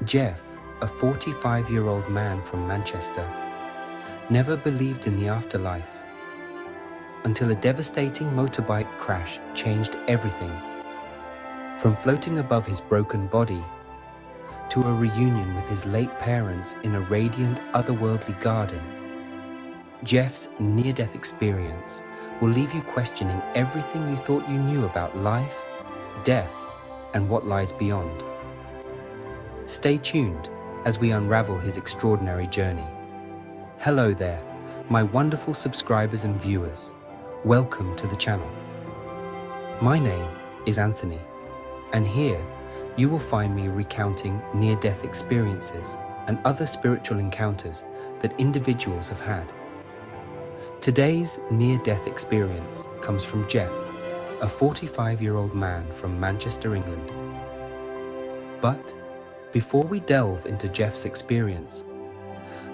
Jeff, a 45-year-old man from Manchester, never believed in the afterlife until a devastating motorbike crash changed everything. From floating above his broken body to a reunion with his late parents in a radiant, otherworldly garden, Jeff's near-death experience will leave you questioning everything you thought you knew about life, death, and what lies beyond. Stay tuned as we unravel his extraordinary journey. Hello there, my wonderful subscribers and viewers. Welcome to the channel. My name is Anthony, and here you will find me recounting near-death experiences and other spiritual encounters that individuals have had. Today's near-death experience comes from Jeff, a 45-year-old man from Manchester, England. But before we delve into Jeff's experience,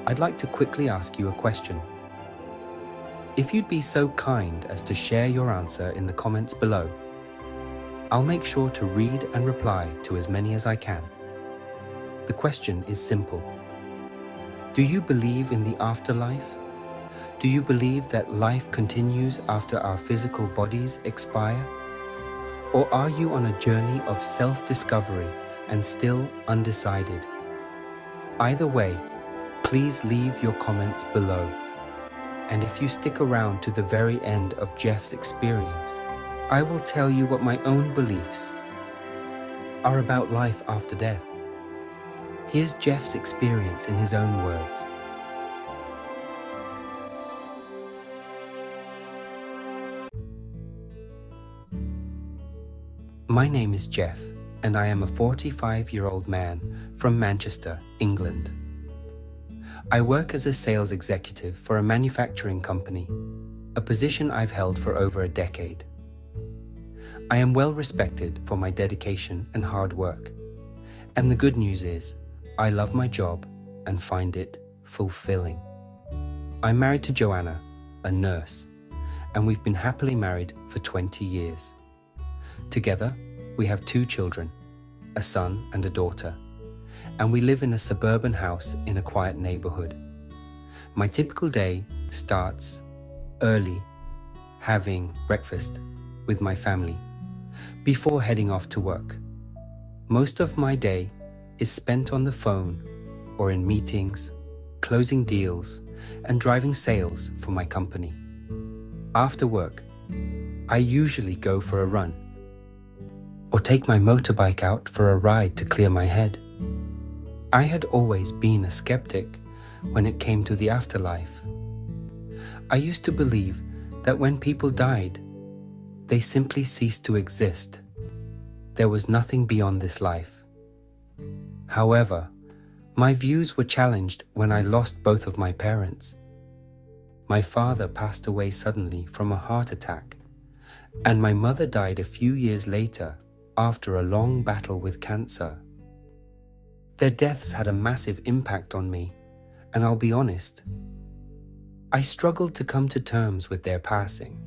I'd like to quickly ask you a question. If you'd be so kind as to share your answer in the comments below, I'll make sure to read and reply to as many as I can. The question is simple. Do you believe in the afterlife? Do you believe that life continues after our physical bodies expire? Or are you on a journey of self-discovery and still undecided? Either way, please leave your comments below. And if you stick around to the very end of Jeff's experience, I will tell you what my own beliefs are about life after death. Here's Jeff's experience in his own words. My name is Jeff, and I am a 45-year-old man from Manchester, England. I work as a sales executive for a manufacturing company, a position I've held for over a decade. I am well respected for my dedication and hard work, and the good news is, I love my job and find it fulfilling. I'm married to Joanna, a nurse, and we've been happily married for 20 years. Together, we have 2 children, a son and a daughter, and we live in a suburban house in a quiet neighborhood. My typical day starts early, having breakfast with my family, before heading off to work. Most of my day is spent on the phone or in meetings, closing deals, and driving sales for my company. After work, I usually go for a run or take my motorbike out for a ride to clear my head. I had always been a skeptic when it came to the afterlife. I used to believe that when people died, they simply ceased to exist. There was nothing beyond this life. However, my views were challenged when I lost both of my parents. My father passed away suddenly from a heart attack, and my mother died a few years later after a long battle with cancer. Their deaths had a massive impact on me, and I'll be honest, I struggled to come to terms with their passing.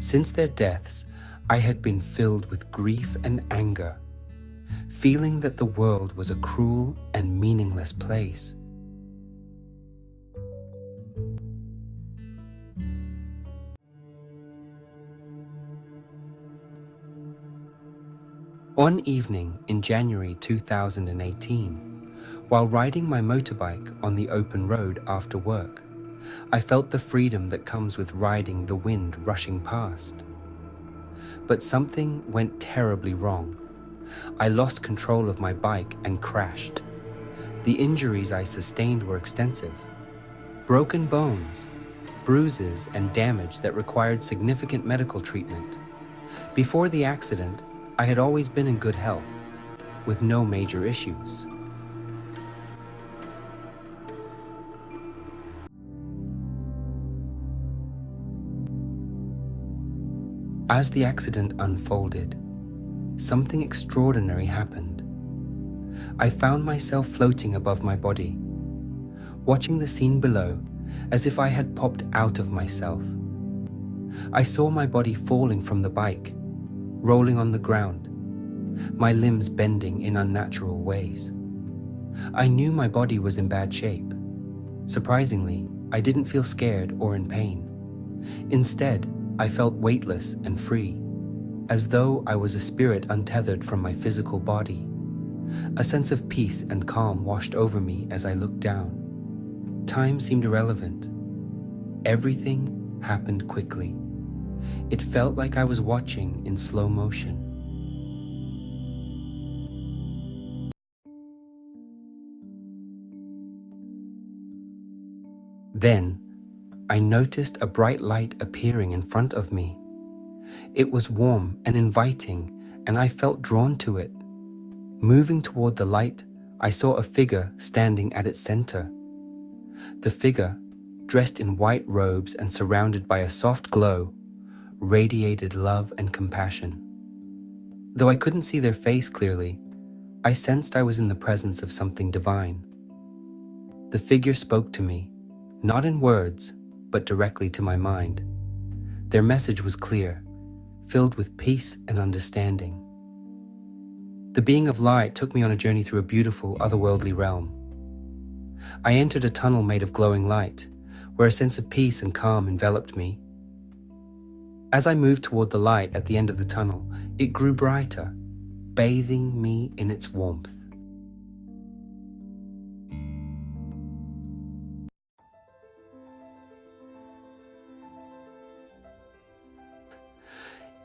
Since their deaths, I had been filled with grief and anger, feeling that the world was a cruel and meaningless place. One evening in January 2018, while riding my motorbike on the open road after work, I felt the freedom that comes with riding the wind rushing past. But something went terribly wrong. I lost control of my bike and crashed. The injuries I sustained were extensive. Broken bones, bruises, and damage that required significant medical treatment. Before the accident, I had always been in good health, with no major issues. As the accident unfolded, something extraordinary happened. I found myself floating above my body, watching the scene below as if I had popped out of myself. I saw my body falling from the bike, rolling on the ground, my limbs bending in unnatural ways. I knew my body was in bad shape. Surprisingly, I didn't feel scared or in pain. Instead, I felt weightless and free, as though I was a spirit untethered from my physical body. A sense of peace and calm washed over me as I looked down. Time seemed irrelevant. Everything happened quickly. It felt like I was watching in slow motion. Then, I noticed a bright light appearing in front of me. It was warm and inviting, and I felt drawn to it. Moving toward the light, I saw a figure standing at its center. The figure, dressed in white robes and surrounded by a soft glow, radiated love and compassion. Though I couldn't see their face clearly, I sensed I was in the presence of something divine. The figure spoke to me, not in words, but directly to my mind. Their message was clear, filled with peace and understanding. The being of light took me on a journey through a beautiful, otherworldly realm. I entered a tunnel made of glowing light, where a sense of peace and calm enveloped me. As I moved toward the light at the end of the tunnel, it grew brighter, bathing me in its warmth.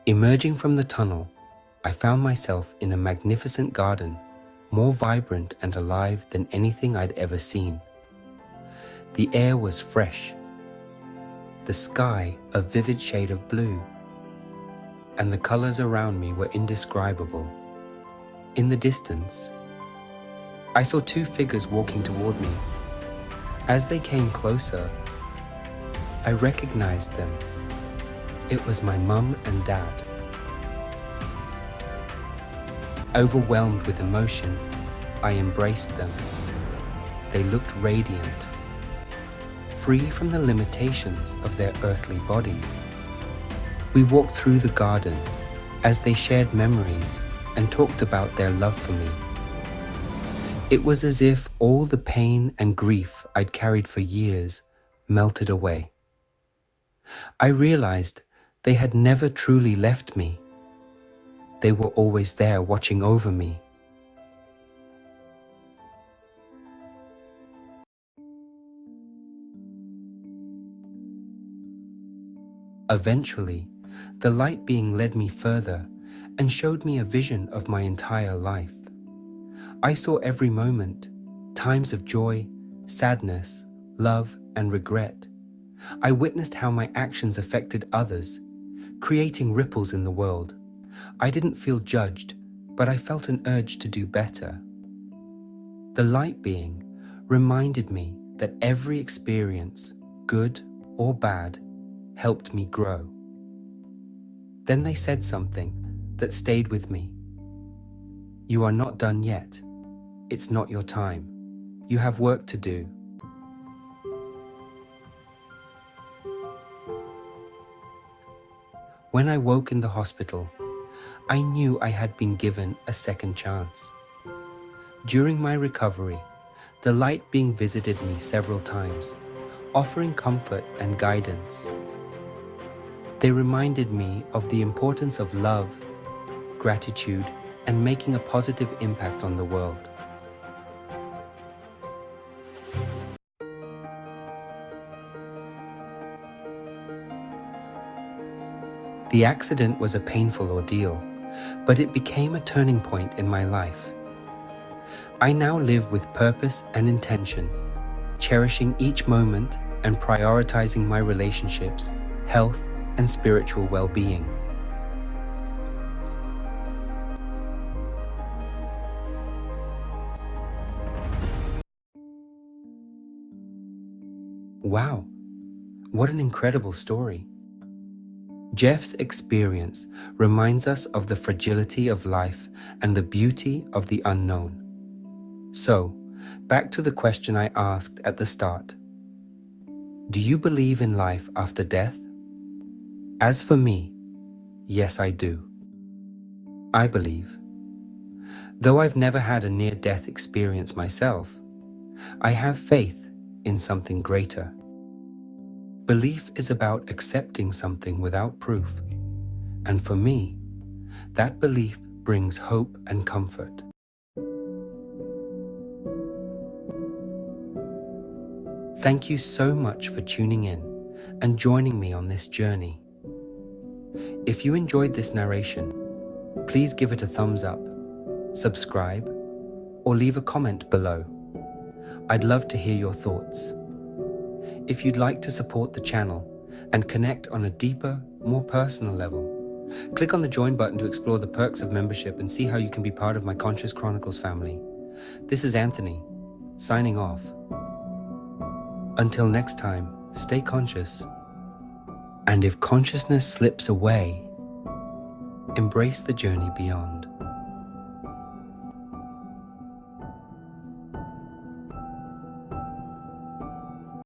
Emerging from the tunnel, I found myself in a magnificent garden, more vibrant and alive than anything I'd ever seen. The air was fresh, the sky a vivid shade of blue, and the colors around me were indescribable. In the distance, I saw two figures walking toward me. As they came closer, I recognized them. It was my mum and dad. Overwhelmed with emotion, I embraced them. They looked radiant, free from the limitations of their earthly bodies. We walked through the garden as they shared memories and talked about their love for me. It was as if all the pain and grief I'd carried for years melted away. I realized they had never truly left me. They were always there watching over me. Eventually, the light being led me further and showed me a vision of my entire life. I saw every moment, times of joy, sadness, love, and regret. I witnessed how my actions affected others, creating ripples in the world. I didn't feel judged, but I felt an urge to do better. The light being reminded me that every experience, good or bad, helped me grow. Then they said something that stayed with me. You are not done yet. It's not your time. You have work to do. When I woke in the hospital, I knew I had been given a second chance. During my recovery, the light being visited me several times, offering comfort and guidance. They reminded me of the importance of love, gratitude, and making a positive impact on the world. The accident was a painful ordeal, but it became a turning point in my life. I now live with purpose and intention, cherishing each moment and prioritizing my relationships, health, and spiritual well-being. Wow, what an incredible story. Jeff's experience reminds us of the fragility of life and the beauty of the unknown. So, back to the question I asked at the start. Do you believe in life after death? As for me, yes, I do. I believe Though I've never had a near-death experience myself, I have faith in something greater. Belief is about accepting something without proof, and for me, that belief brings hope and comfort. Thank you so much for tuning in and joining me on this journey. If you enjoyed this narration, please give it a thumbs up, subscribe, or leave a comment below. I'd love to hear your thoughts. If you'd like to support the channel and connect on a deeper, more personal level, click on the join button to explore the perks of membership and see how you can be part of my Conscious Chronicles family. This is Anthony, signing off. Until next time, stay conscious. And if consciousness slips away, embrace the journey beyond.